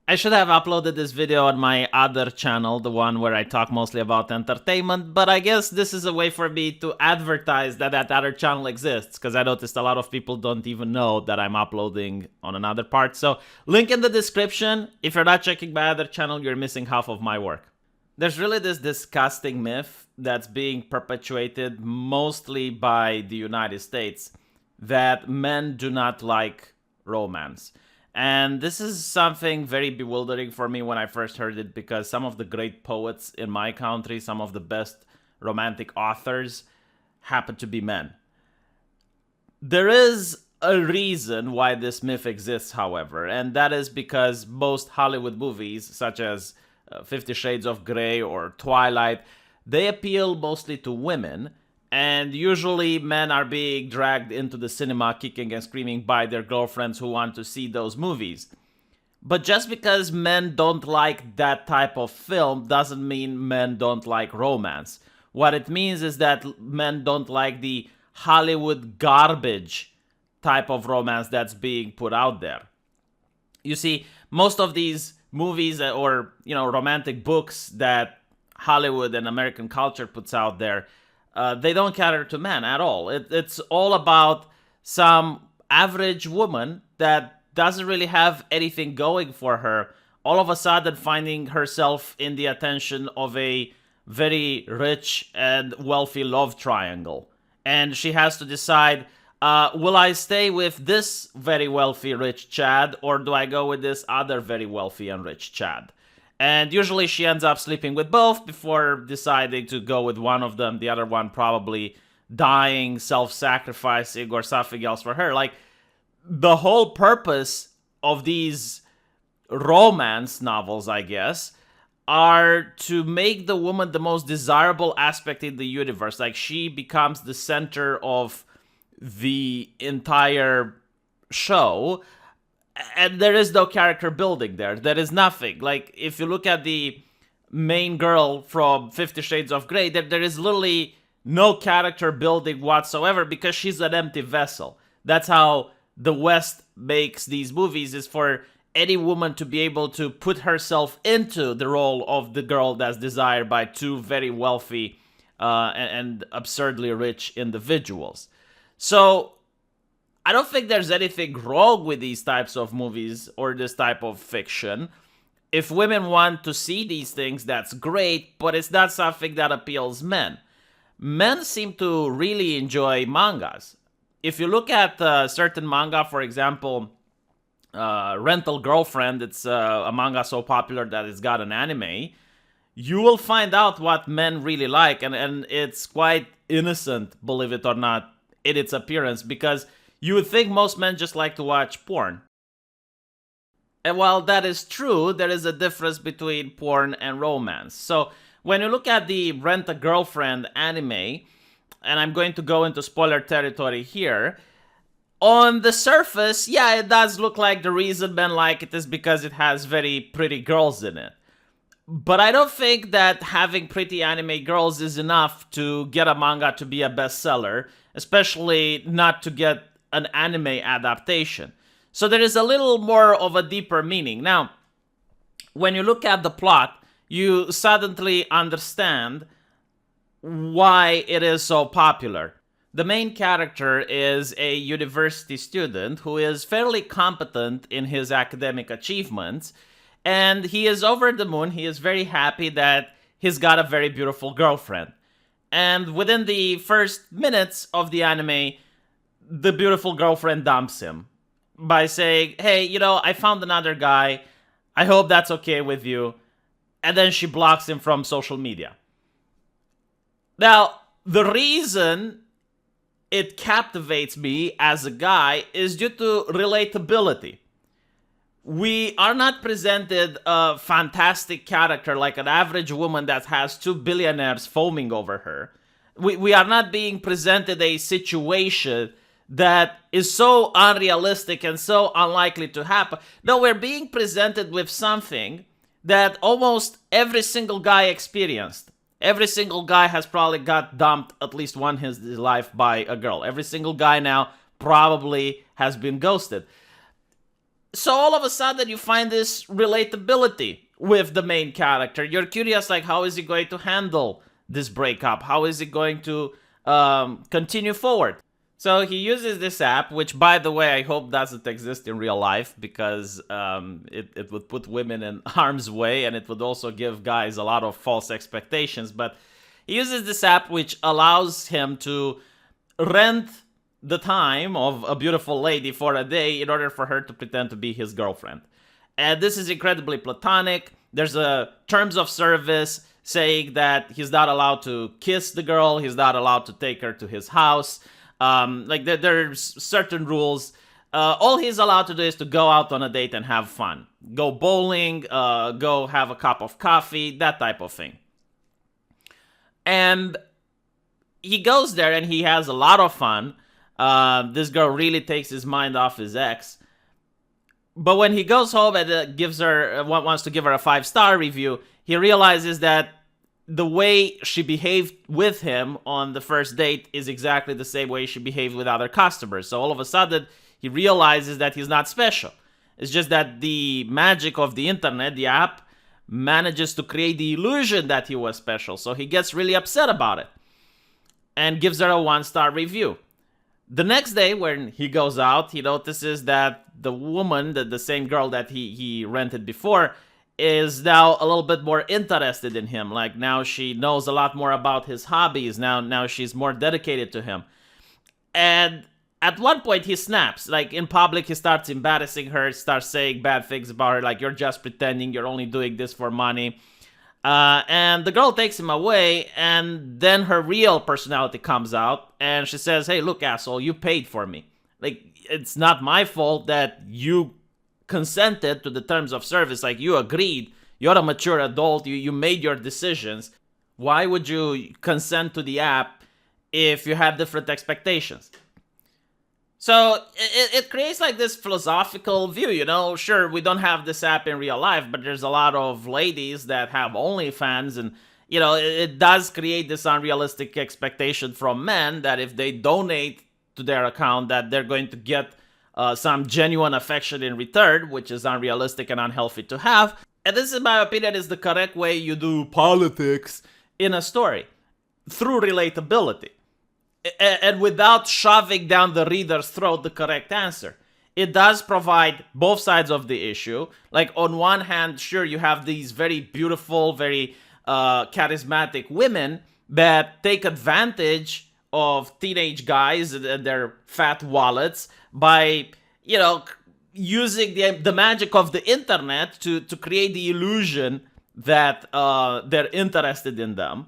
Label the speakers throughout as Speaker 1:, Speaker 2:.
Speaker 1: I should have uploaded this video on my other channel, the one where I talk mostly about entertainment, but I guess this is a way for me to advertise that that other channel exists, because I noticed a lot of people don't even know that I'm uploading on another part. So, link in the description. If you're not checking my other channel, you're missing half of my work. There's really this disgusting myth that's being perpetuated mostly by the United States that men do not like romance. And this is something very bewildering for me when I first heard it, because some of the great poets in my country, some of the best romantic authors, happen to be men. There is a reason why this myth exists, however, and that is because most Hollywood movies, such as 50 Shades of Grey or Twilight, they appeal mostly to women, and usually men are being dragged into the cinema kicking and screaming by their girlfriends who want to see those movies. But just because men don't like that type of film doesn't mean men don't like romance. What it means is that men don't like the Hollywood garbage type of romance that's being put out there. You see, most of these movies or, romantic books that Hollywood and American culture puts out there, they don't cater to men at all. It's all about some average woman that doesn't really have anything going for her, all of a sudden finding herself in the attention of a very rich and wealthy love triangle. And she has to decide, will I stay with this very wealthy rich Chad, or do I go with this other very wealthy and rich Chad? And usually she ends up sleeping with both before deciding to go with one of them, the other one probably dying, self-sacrificing, or something else for her. Like, the whole purpose of these romance novels, I guess, are to make the woman the most desirable aspect in the universe. Like, she becomes the center of the entire show, and there is no character building there. There is nothing. Like, if you look at the main girl from 50 Shades of Grey, there is literally no character building whatsoever, because she's an empty vessel. That's how the West makes these movies, is for any woman to be able to put herself into the role of the girl that's desired by two very wealthy and absurdly rich individuals. So I don't think there's anything wrong with these types of movies or this type of fiction. If women want to see these things, that's great, but it's not something that appeals men. Men seem to really enjoy mangas. If you look at certain manga, for example, Rental Girlfriend, it's a manga so popular that it's got an anime, you will find out what men really like, and it's quite innocent, believe it or not, in its appearance, because you would think most men just like to watch porn. And while that is true, there is a difference between porn and romance. So when you look at the Rent a Girlfriend anime, and I'm going to go into spoiler territory here, on the surface, yeah, it does look like the reason men like it is because it has very pretty girls in it. But I don't think that having pretty anime girls is enough to get a manga to be a bestseller, especially not to get an anime adaptation. So there is a little more of a deeper meaning. Now, when you look at the plot, you suddenly understand why it is so popular. The main character is a university student who is fairly competent in his academic achievements, and he is over the moon. He is very happy that he's got a very beautiful girlfriend. And within the first minutes of the anime, the beautiful girlfriend dumps him by saying, hey, I found another guy. I hope that's okay with you. And then she blocks him from social media. Now, the reason it captivates me as a guy is due to relatability. We are not presented a fantastic character like an average woman that has two billionaires foaming over her. We are not being presented a situation that is so unrealistic and so unlikely to happen. No, we're being presented with something that almost every single guy experienced. Every single guy has probably got dumped at least once in his life by a girl. Every single guy now probably has been ghosted. So all of a sudden you find this relatability with the main character. You're curious, like, how is he going to handle this breakup? How is he going to continue forward? So he uses this app, which, by the way, I hope doesn't exist in real life, because it would put women in harm's way, and it would also give guys a lot of false expectations. But he uses this app which allows him to rent the time of a beautiful lady for a day in order for her to pretend to be his girlfriend. And this is incredibly platonic. There's a terms of service saying that he's not allowed to kiss the girl, he's not allowed to take her to his house. There's certain rules. All he's allowed to do is to go out on a date and have fun. Go bowling, go have a cup of coffee, that type of thing. And he goes there and he has a lot of fun. This girl really takes his mind off his ex. But when he goes home and wants to give her a 5-star review, he realizes that the way she behaved with him on the first date is exactly the same way she behaved with other customers. So all of a sudden, he realizes that he's not special. It's just that the magic of the internet, the app, manages to create the illusion that he was special. So he gets really upset about it and gives her a 1-star review. The next day, when he goes out, he notices that the woman, the same girl that he rented before, is now a little bit more interested in him. Like, now she knows a lot more about his hobbies. Now she's more dedicated to him. And at one point, he snaps. Like, in public, he starts embarrassing her, starts saying bad things about her. Like, you're just pretending, you're only doing this for money. And the girl takes him away, and then her real personality comes out, and she says, hey, look, asshole, you paid for me. Like, it's not my fault that you consented to the terms of service. Like, you agreed. You're a mature adult. You made your decisions. Why would you consent to the app if you had different expectations? So it creates like this philosophical view, Sure, we don't have this app in real life, but there's a lot of ladies that have OnlyFans, and, it does create this unrealistic expectation from men that if they donate to their account, that they're going to get some genuine affection in return, which is unrealistic and unhealthy to have. And this, in my opinion, is the correct way you do politics in a story, through relatability. And without shoving down the reader's throat the correct answer. It does provide both sides of the issue. Like, on one hand, sure, you have these very beautiful, very charismatic women that take advantage of teenage guys and their fat wallets by, using the magic of the internet to create the illusion that they're interested in them.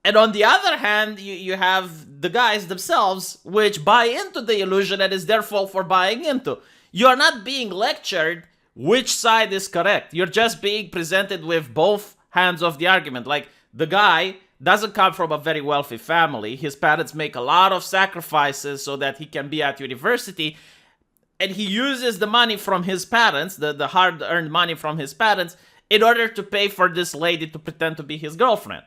Speaker 1: And on the other hand, you have the guys themselves, which buy into the illusion and is their fault for buying into. You're not being lectured which side is correct. You're just being presented with both hands of the argument. Like, the guy doesn't come from a very wealthy family. His parents make a lot of sacrifices so that he can be at university. And he uses the money from his parents, the hard-earned money from his parents, in order to pay for this lady to pretend to be his girlfriend.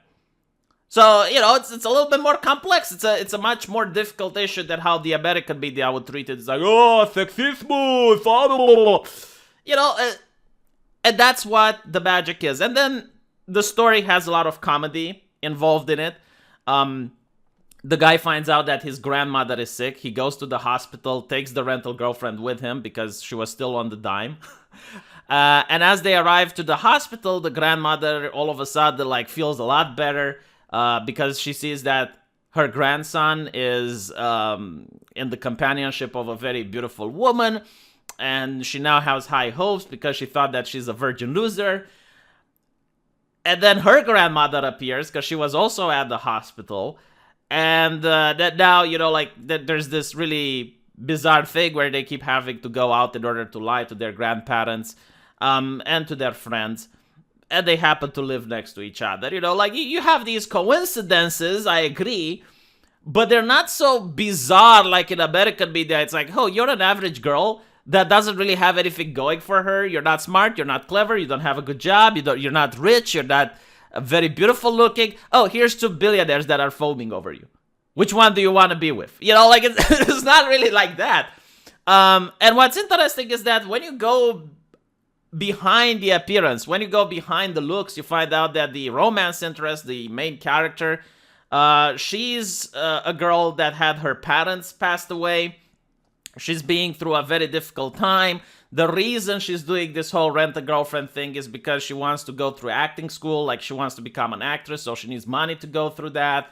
Speaker 1: So, it's a little bit more complex. It's a much more difficult issue than how the American media would treat it. It's like, oh, sexismo, and that's what the magic is. And then the story has a lot of comedy involved in it. The guy finds out that his grandmother is sick. He goes to the hospital, takes the rental girlfriend with him because she was still on the dime. And as they arrive to the hospital, the grandmother all of a sudden feels a lot better. Because she sees that her grandson is in the companionship of a very beautiful woman, and she now has high hopes because she thought that she's a virgin loser. And then her grandmother appears because she was also at the hospital, and that now, there's this really bizarre thing where they keep having to go out in order to lie to their grandparents and to their friends. And they happen to live next to each other. You have these coincidences, I agree, but they're not so bizarre like in American media. It's like, oh, you're an average girl that doesn't really have anything going for her. You're not smart, you're not clever, you don't have a good job, you're not rich, you're not very beautiful looking. Oh, here's 2 billionaires that are foaming over you. Which one do you want to be with? It's not really like that. And what's interesting is that when you go behind the appearance, when you go behind the looks, you find out that the romance interest, the main character, she's a girl that had her parents passed away. She's being through a very difficult time. The reason she's doing this whole rent-a-girlfriend thing is because she wants to go through acting school, like she wants to become an actress, so she needs money to go through that.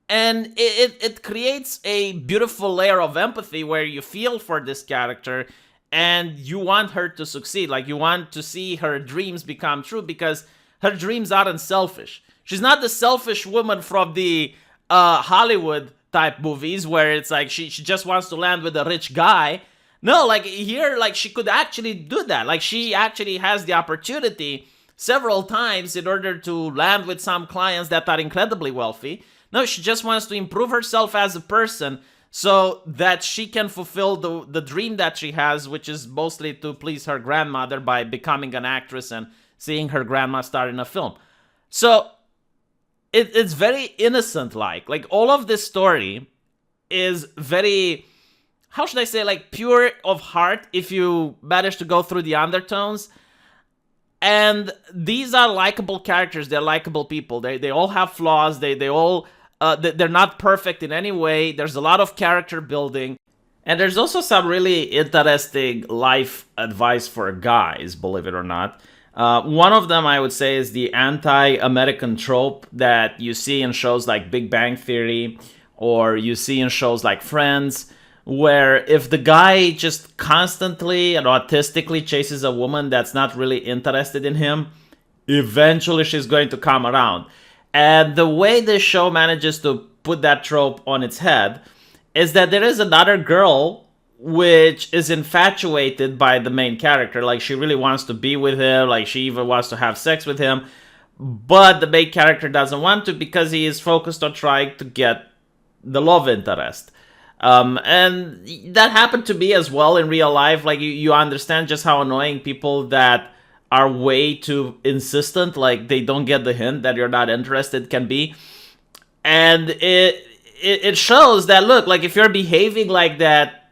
Speaker 1: And it creates a beautiful layer of empathy where you feel for this character and you want her to succeed. Like, you want to see her dreams become true because her dreams aren't selfish. She's not the selfish woman from the Hollywood type movies where it's like she just wants to land with a rich guy. No, like here, like she could actually do that. Like she actually has the opportunity several times in order to land with some clients that are incredibly wealthy. No, she just wants to improve herself as a person so that she can fulfill the dream that she has, which is mostly to please her grandmother by becoming an actress and seeing her grandma star in a film. So it's very innocent like all of this story is very, how should I say, like pure of heart if you manage to go through the undertones. And these are likable characters, they're likable people, they all have flaws, they all they're not perfect in any way. There's a lot of character building, and there's also some really interesting life advice for guys, believe it or not. One of them, I would say, is the anti-American trope that you see in shows like Big Bang Theory, or you see in shows like Friends, where if the guy just constantly and autistically chases a woman that's not really interested in him, eventually she's going to come around. And the way this show manages to put that trope on its head is that there is another girl which is infatuated by the main character. Like, she really wants to be with him, like she even wants to have sex with him, but the main character doesn't want to because he is focused on trying to get the love interest. And that happened to me as well in real life. Like, you understand just how annoying people that are way too insistent, like they don't get the hint that you're not interested, can be. And it shows that, look, like if you're behaving like that,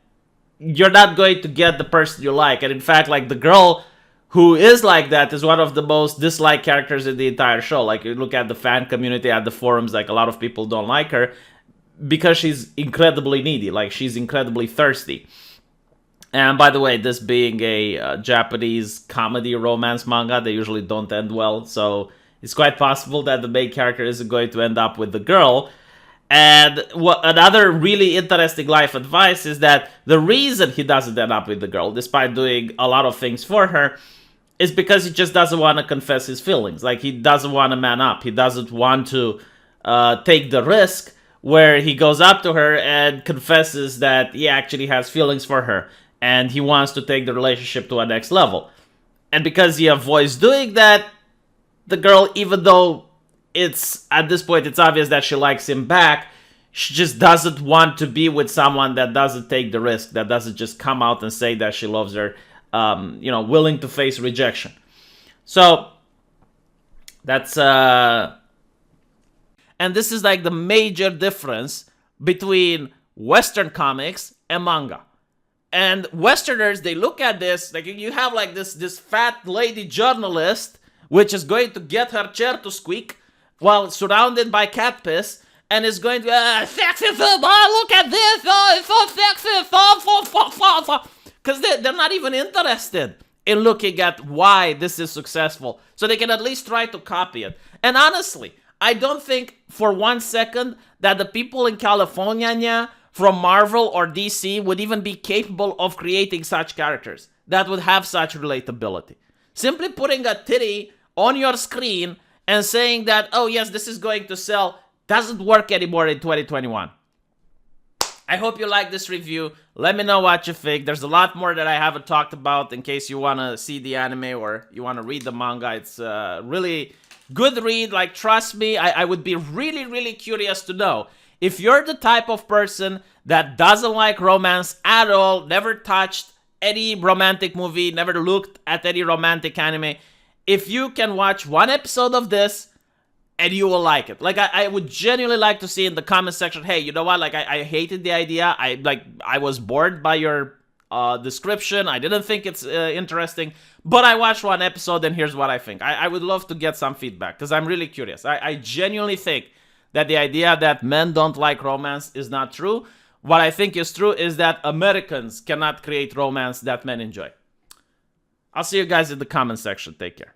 Speaker 1: you're not going to get the person you like. And in fact, like the girl who is like that is one of the most disliked characters in the entire show. Like, you look at the fan community, at the forums, like a lot of people don't like her because she's incredibly needy, like she's incredibly thirsty. And by the way, this being a Japanese comedy romance manga, they usually don't end well, so it's quite possible that the main character isn't going to end up with the girl. And another really interesting life advice is that the reason he doesn't end up with the girl, despite doing a lot of things for her, is because he just doesn't want to confess his feelings. Like, he doesn't want to man up. He doesn't want to take the risk where he goes up to her and confesses that he actually has feelings for her, and he wants to take the relationship to a next level. And because he avoids doing that, the girl, even though it's at this point it's obvious that she likes him back, she just doesn't want to be with someone that doesn't take the risk, that doesn't just come out and say that she loves her, willing to face rejection. So that's and this is like the major difference between Western comics and manga. And Westerners, they look at this, like you have like this fat lady journalist which is going to get her chair to squeak while surrounded by cat piss, and is going to, sexy film, oh, look at this, oh, it's so sexy, because they're not even interested in looking at why this is successful, so they can at least try to copy it. And honestly, I don't think for 1 second that the people in California from Marvel or DC would even be capable of creating such characters that would have such relatability. Simply putting a titty on your screen and saying that, oh yes, this is going to sell, doesn't work anymore in 2021. I hope you like this review. Let me know what you think. There's a lot more that I haven't talked about in case you want to see the anime or you want to read the manga. It's a really good read. Like, trust me, I would be really, really curious to know if you're the type of person that doesn't like romance at all, never touched any romantic movie, never looked at any romantic anime. If you can watch one episode of this and you will like it. Like, I would genuinely like to see in the comment section, hey, you know what? Like, I hated the idea. I was bored by your description. I didn't think it's interesting, but I watched one episode and here's what I think. I would love to get some feedback because I'm really curious. I genuinely think that the idea that men don't like romance is not true. What I think is true is that Americans cannot create romance that men enjoy. I'll see you guys in the comment section. Take care.